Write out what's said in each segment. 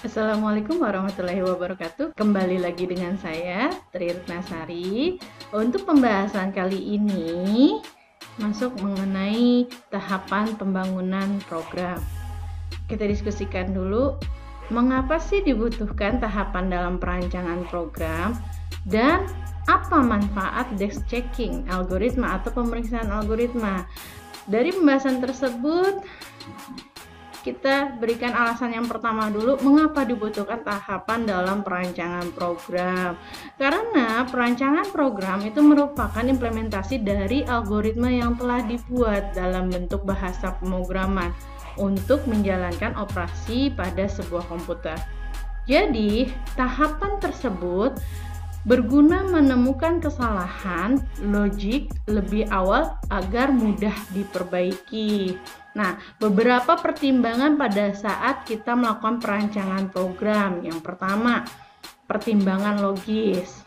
Assalamualaikum warahmatullahi wabarakatuh. Kembali lagi dengan saya, Tri Retnasari. Untuk pembahasan kali ini masuk mengenai tahapan pembangunan program. Kita diskusikan dulu, mengapa sih dibutuhkan tahapan dalam perancangan program dan apa manfaat desk checking algoritma atau pemeriksaan algoritma. Dari pembahasan tersebut, kita berikan alasan yang pertama dulu, mengapa dibutuhkan tahapan dalam perancangan program. Karena perancangan program itu merupakan implementasi dari algoritma yang telah dibuat dalam bentuk bahasa pemrograman untuk menjalankan operasi pada sebuah komputer. Jadi, tahapan tersebut berguna menemukan kesalahan logik lebih awal agar mudah diperbaiki. Nah, beberapa pertimbangan pada saat kita melakukan perancangan program. Yang pertama, pertimbangan logis.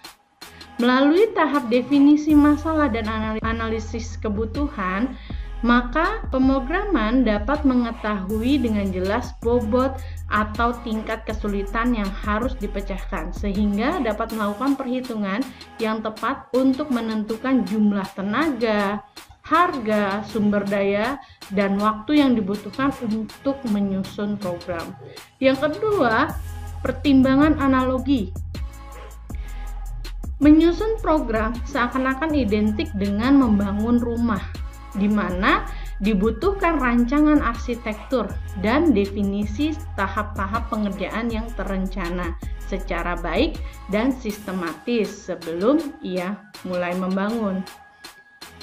Melalui tahap definisi masalah dan analisis kebutuhan, maka pemrograman dapat mengetahui dengan jelas bobot atau tingkat kesulitan yang harus dipecahkan, sehingga dapat melakukan perhitungan yang tepat untuk menentukan jumlah tenaga, harga, sumber daya, dan waktu yang dibutuhkan untuk menyusun program. Yang kedua, pertimbangan analogi. Menyusun program seakan-akan identik dengan membangun rumah, di mana dibutuhkan rancangan arsitektur dan definisi tahap-tahap pengerjaan yang terencana secara baik dan sistematis sebelum ia mulai membangun.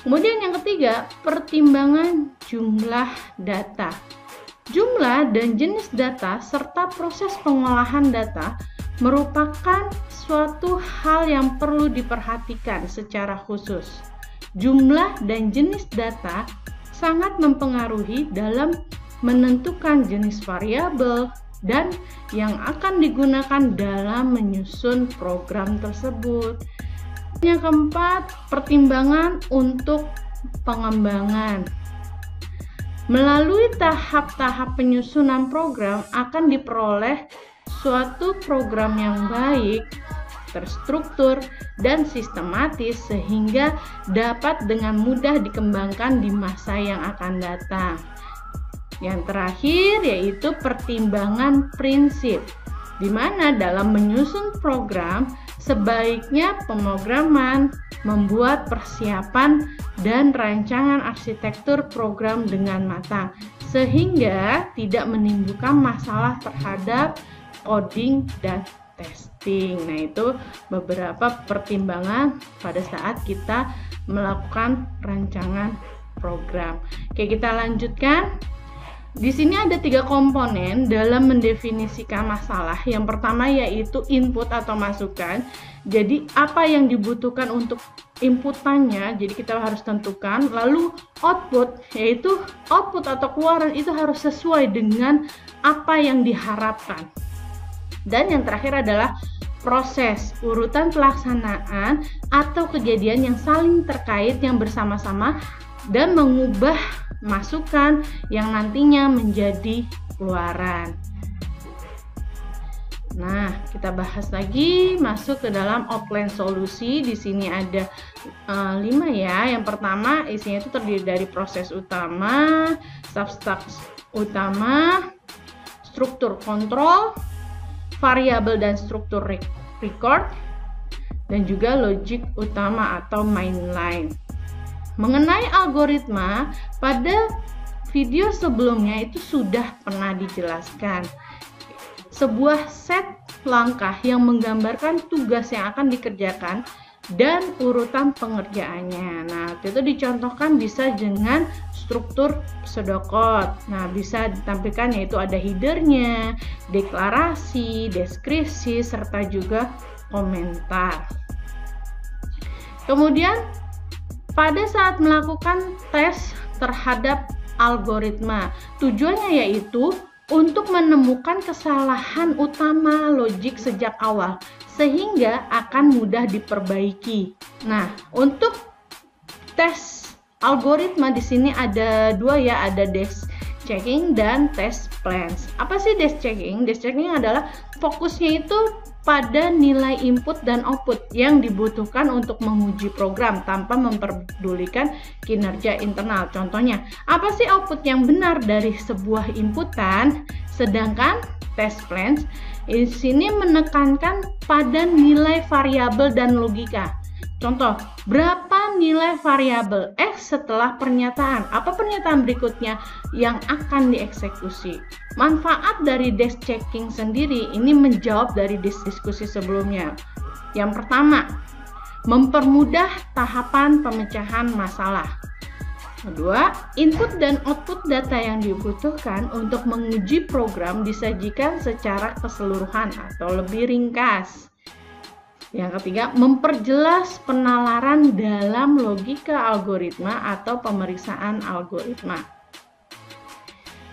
Kemudian yang ketiga, pertimbangan jumlah data. Jumlah dan jenis data serta proses pengolahan data merupakan suatu hal yang perlu diperhatikan secara khusus. Jumlah dan jenis data sangat mempengaruhi dalam menentukan jenis variabel dan yang akan digunakan dalam menyusun program tersebut. Yang keempat, pertimbangan untuk pengembangan. Melalui tahap-tahap penyusunan program akan diperoleh suatu program yang baik, terstruktur, dan sistematis sehingga dapat dengan mudah dikembangkan di masa yang akan datang. Yang terakhir yaitu pertimbangan prinsip, di mana dalam menyusun program sebaiknya pemrograman membuat persiapan dan rancangan arsitektur program dengan matang sehingga tidak menimbulkan masalah terhadap coding dan testing. Nah, itu beberapa pertimbangan pada saat kita melakukan rancangan program. Oke, kita lanjutkan. Di sini ada 3 komponen dalam mendefinisikan masalah. Yang pertama yaitu input atau masukan. Jadi apa yang dibutuhkan untuk inputannya, jadi kita harus tentukan. Lalu output, yaitu output atau keluaran itu harus sesuai dengan apa yang diharapkan. Dan yang terakhir adalah proses, urutan pelaksanaan atau kejadian yang saling terkait yang bersama-sama dan mengubah masukan yang nantinya menjadi keluaran. Nah, kita bahas lagi, masuk ke dalam outline solusi. Di sini ada 5 ya. Yang pertama isinya itu terdiri dari proses utama, substance utama, struktur kontrol, variabel dan struktur record, dan juga logic utama atau mainline. Mengenai algoritma, pada video sebelumnya itu sudah pernah dijelaskan. Sebuah set langkah yang menggambarkan tugas yang akan dikerjakan dan urutan pengerjaannya. Nah, itu dicontohkan bisa dengan struktur pseudocode. Nah, bisa ditampilkan yaitu ada headernya, deklarasi, deskripsi, serta juga komentar. Kemudian, pada saat melakukan tes terhadap algoritma, tujuannya yaitu untuk menemukan kesalahan utama logik sejak awal sehingga akan mudah diperbaiki. Nah, untuk tes algoritma di sini ada 2 ya, ada desk checking dan test plans. Apa sih desk checking? Desk checking adalah fokusnya itu pada nilai input dan output yang dibutuhkan untuk menguji program tanpa memperdulikan kinerja internal. Contohnya, apa sih output yang benar dari sebuah inputan? Sedangkan test plans di sini menekankan pada nilai variabel dan logika. Contoh, berapa nilai variabel X setelah pernyataan? Apa pernyataan berikutnya yang akan dieksekusi? Manfaat dari desk checking sendiri ini menjawab dari diskusi sebelumnya. Yang pertama, mempermudah tahapan pemecahan masalah. Kedua, input dan output data yang dibutuhkan untuk menguji program disajikan secara keseluruhan atau lebih ringkas. Yang ketiga, memperjelas penalaran dalam logika algoritma atau pemeriksaan algoritma.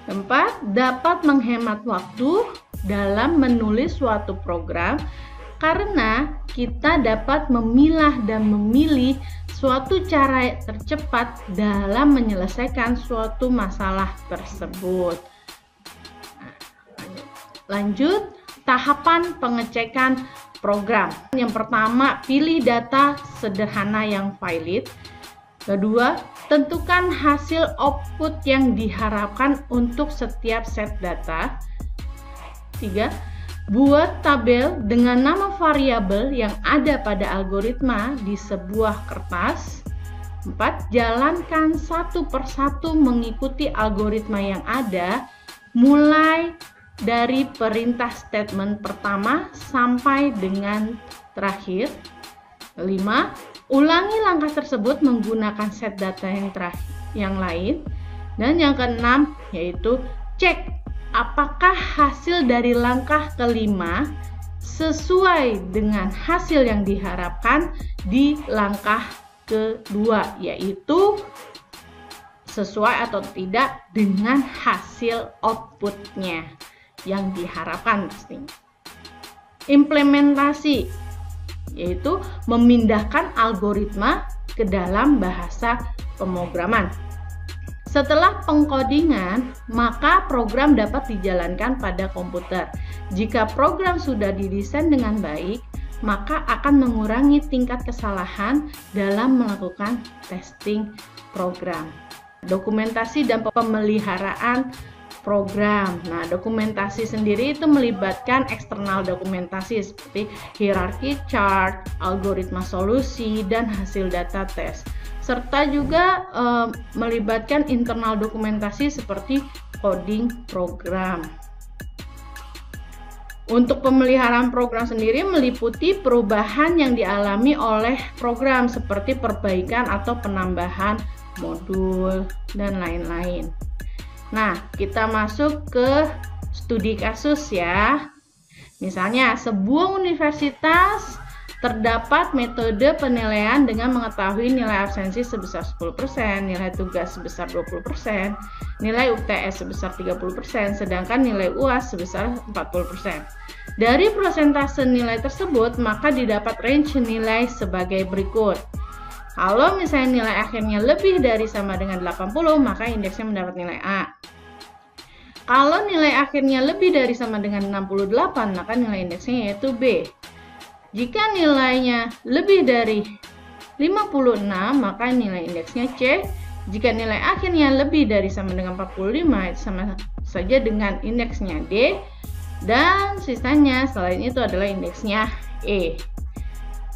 Keempat, dapat menghemat waktu dalam menulis suatu program karena kita dapat memilah dan memilih suatu cara tercepat dalam menyelesaikan suatu masalah tersebut. Lanjut, tahapan pengecekan program. Yang pertama, pilih data sederhana yang valid. Kedua, tentukan hasil output yang diharapkan untuk setiap set data. Tiga, buat tabel dengan nama variabel yang ada pada algoritma di sebuah kertas. 4. Jalankan satu persatu mengikuti algoritma yang ada, mulai dari perintah statement pertama sampai dengan terakhir. 5. Ulangi langkah tersebut menggunakan set data yang lain. Dan yang keenam yaitu cek apakah hasil dari langkah kelima sesuai dengan hasil yang diharapkan di langkah kedua, yaitu sesuai atau tidak dengan hasil outputnya yang diharapkan pastinya. Implementasi yaitu memindahkan algoritma ke dalam bahasa pemrograman. Setelah pengkodingan, maka program dapat dijalankan pada komputer. Jika program sudah didesain dengan baik, maka akan mengurangi tingkat kesalahan dalam melakukan testing program. Dokumentasi dan pemeliharaan program. Nah, dokumentasi sendiri itu melibatkan eksternal dokumentasi seperti hierarki chart, algoritma solusi, dan hasil data tes. Serta juga melibatkan internal dokumentasi seperti coding program. Untuk pemeliharaan program sendiri meliputi perubahan yang dialami oleh program seperti perbaikan atau penambahan modul dan lain-lain. Nah, kita masuk ke studi kasus ya. Misalnya, sebuah universitas terdapat metode penilaian dengan mengetahui nilai absensi sebesar 10%, nilai tugas sebesar 20%, nilai UTS sebesar 30%, sedangkan nilai UAS sebesar 40%. Dari persentase nilai tersebut, maka didapat range nilai sebagai berikut. Kalau misalnya nilai akhirnya lebih dari sama dengan 80, maka indeksnya mendapat nilai A. Kalau nilai akhirnya lebih dari sama dengan 68, maka nilai indeksnya yaitu B. Jika nilainya lebih dari 56, maka nilai indeksnya C. Jika nilai akhirnya lebih dari sama dengan 45, itu sama saja dengan indeksnya D. Dan sisanya selain itu adalah indeksnya E.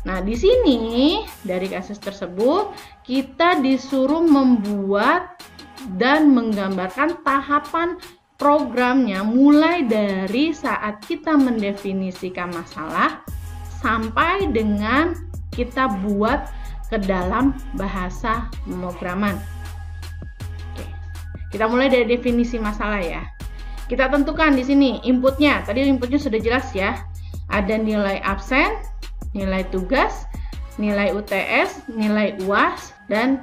Nah, di sini dari kasus tersebut kita disuruh membuat dan menggambarkan tahapan programnya mulai dari saat kita mendefinisikan masalah sampai dengan kita buat ke dalam bahasa pemrograman. Oke. Kita mulai dari definisi masalah ya. Kita tentukan di sini inputnya. Tadi inputnya sudah jelas ya. Ada nilai absen, nilai tugas, nilai UTS, nilai UAS, dan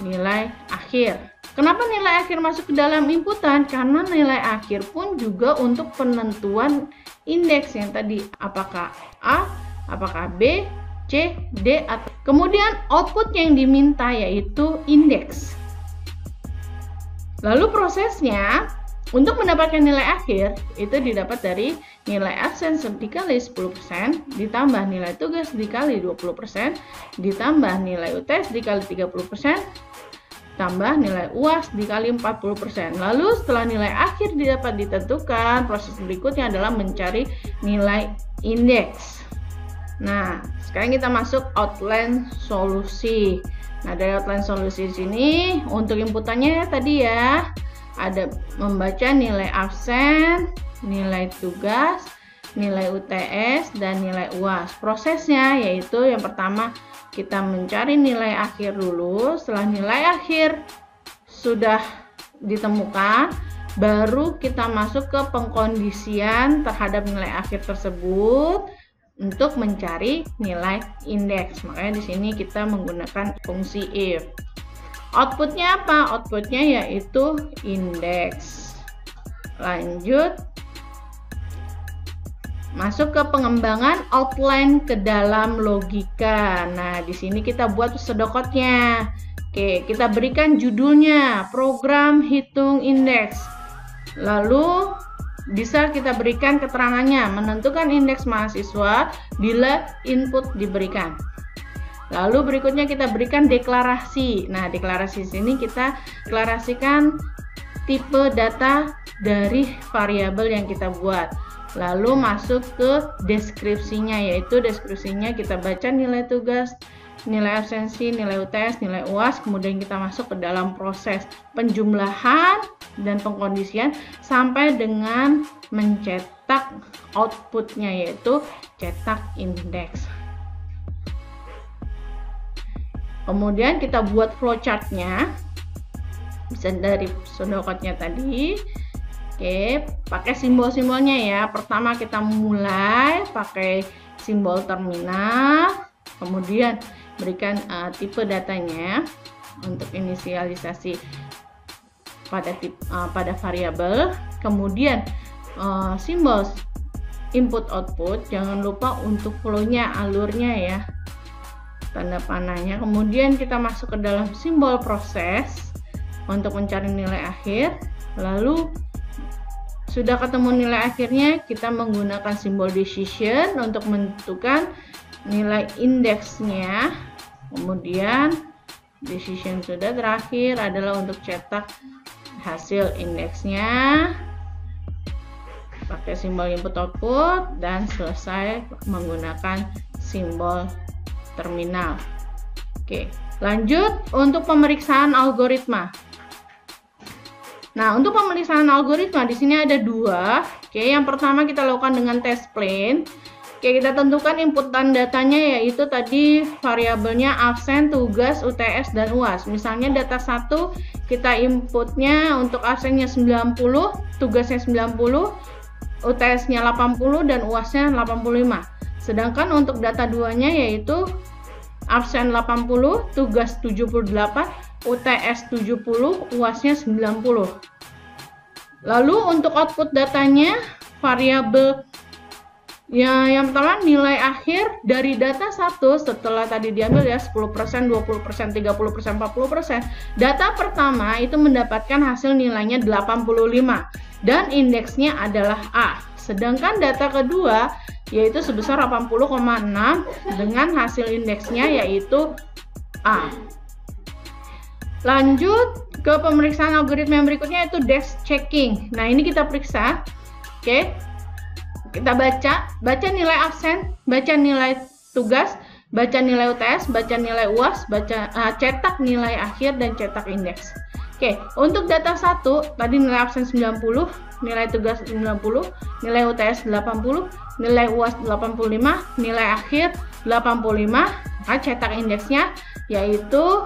nilai akhir. Kenapa nilai akhir masuk ke dalam inputan? Karena nilai akhir pun juga untuk penentuan indeks yang tadi. Apakah A, apakah B, C, D, atau kemudian output yang diminta yaitu indeks. Lalu prosesnya untuk mendapatkan nilai akhir itu didapat dari nilai absen dikali 10%, ditambah nilai tugas dikali 20%, ditambah nilai UTS dikali 30%, tambah nilai UAS dikali 40%. Lalu setelah nilai akhir dapat ditentukan, proses berikutnya adalah mencari nilai indeks. Nah, sekarang kita masuk outline solusi. Nah, dari outline solusi di sini untuk inputannya tadi ya, ada membaca nilai absen, nilai tugas, nilai UTS, dan nilai UAS. Prosesnya yaitu yang pertama kita mencari nilai akhir dulu. Setelah nilai akhir sudah ditemukan, baru kita masuk ke pengkondisian terhadap nilai akhir tersebut untuk mencari nilai indeks. Makanya di sini kita menggunakan fungsi if. Outputnya apa? Outputnya yaitu indeks. Lanjut, masuk ke pengembangan outline ke dalam logika. Nah, di sini kita buat pseudocode-nya. Oke, kita berikan judulnya program hitung indeks. Lalu bisa kita berikan keterangannya, menentukan indeks mahasiswa bila input diberikan. Lalu berikutnya kita berikan deklarasi. Nah, deklarasi sini kita deklarasikan tipe data dari variabel yang kita buat. Lalu masuk ke deskripsinya, yaitu deskripsinya kita baca nilai tugas, nilai absensi, nilai UTS, nilai UAS, kemudian kita masuk ke dalam proses penjumlahan dan pengkondisian sampai dengan mencetak outputnya, yaitu cetak indeks. Kemudian kita buat flowchart-nya, bisa dari pseudocode-nya tadi. Oke, pakai simbol-simbolnya ya. Pertama kita mulai pakai simbol terminal, kemudian berikan tipe datanya untuk inisialisasi pada variabel, kemudian simbol input output, jangan lupa untuk flow-nya, alurnya ya, tanda panahnya. Kemudian kita masuk ke dalam simbol proses untuk mencari nilai akhir. Lalu sudah ketemu nilai akhirnya, kita menggunakan simbol decision untuk menentukan nilai indeksnya. Kemudian decision sudah, terakhir adalah untuk cetak hasil indeksnya pakai simbol input output, dan selesai menggunakan simbol terminal. Oke, lanjut untuk pemeriksaan algoritma. Nah, untuk pemeriksaan algoritma di sini ada dua. Oke, yang pertama kita lakukan dengan test plan. Oke, kita tentukan inputan datanya, yaitu tadi variabelnya absen, tugas, UTS, dan UAS. Misalnya data 1 kita inputnya untuk absennya 90, tugasnya 90, UTS-nya 80, dan UAS-nya 85. Sedangkan untuk data 2-nya yaitu absen 80, tugas 78, UTS 70, UAS-nya 90. Lalu untuk output datanya, variabel yang pertama nilai akhir dari data 1 setelah tadi diambil ya 10%, 20%, 30%, 40%. Data pertama itu mendapatkan hasil nilainya 85 dan indeksnya adalah A. Sedangkan data kedua yaitu sebesar 80,6 dengan hasil indeksnya yaitu A. Lanjut ke pemeriksaan algoritma yang berikutnya yaitu desk checking. Nah, ini kita periksa. Oke. Kita baca nilai absen, baca nilai tugas, baca nilai UTS, baca nilai UAS, cetak nilai akhir dan cetak indeks. Oke, untuk data 1 tadi nilai absen 90, nilai tugas 90, nilai UTS 80, nilai UAS 85, nilai akhir 85, maka cetak indeksnya yaitu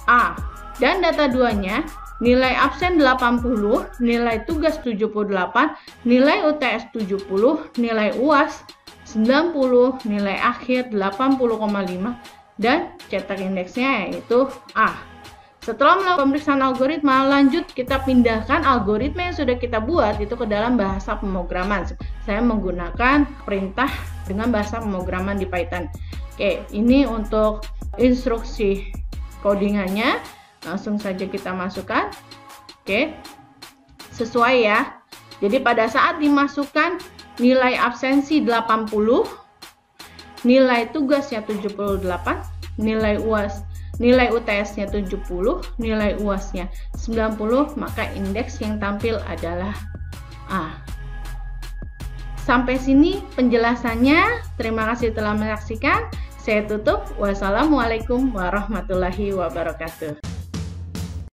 A. Dan data 2-nya nilai absen 80, nilai tugas 78, nilai UTS 70, nilai UAS 90, nilai akhir 80,5 dan cetak indeksnya yaitu A. Setelah melakukan pemeriksaan algoritma, lanjut kita pindahkan algoritma yang sudah kita buat itu ke dalam bahasa pemrograman. Saya menggunakan perintah dengan bahasa pemrograman di Python. Oke, ini untuk instruksi codingannya. Langsung saja kita masukkan. Oke, sesuai ya. Jadi pada saat dimasukkan nilai absensi 80, nilai tugasnya 78, nilai UTS-nya 70, nilai UAS-nya 90, maka indeks yang tampil adalah A. Sampai sini penjelasannya. Terima kasih telah menyaksikan. Saya tutup. Wassalamualaikum warahmatullahi wabarakatuh.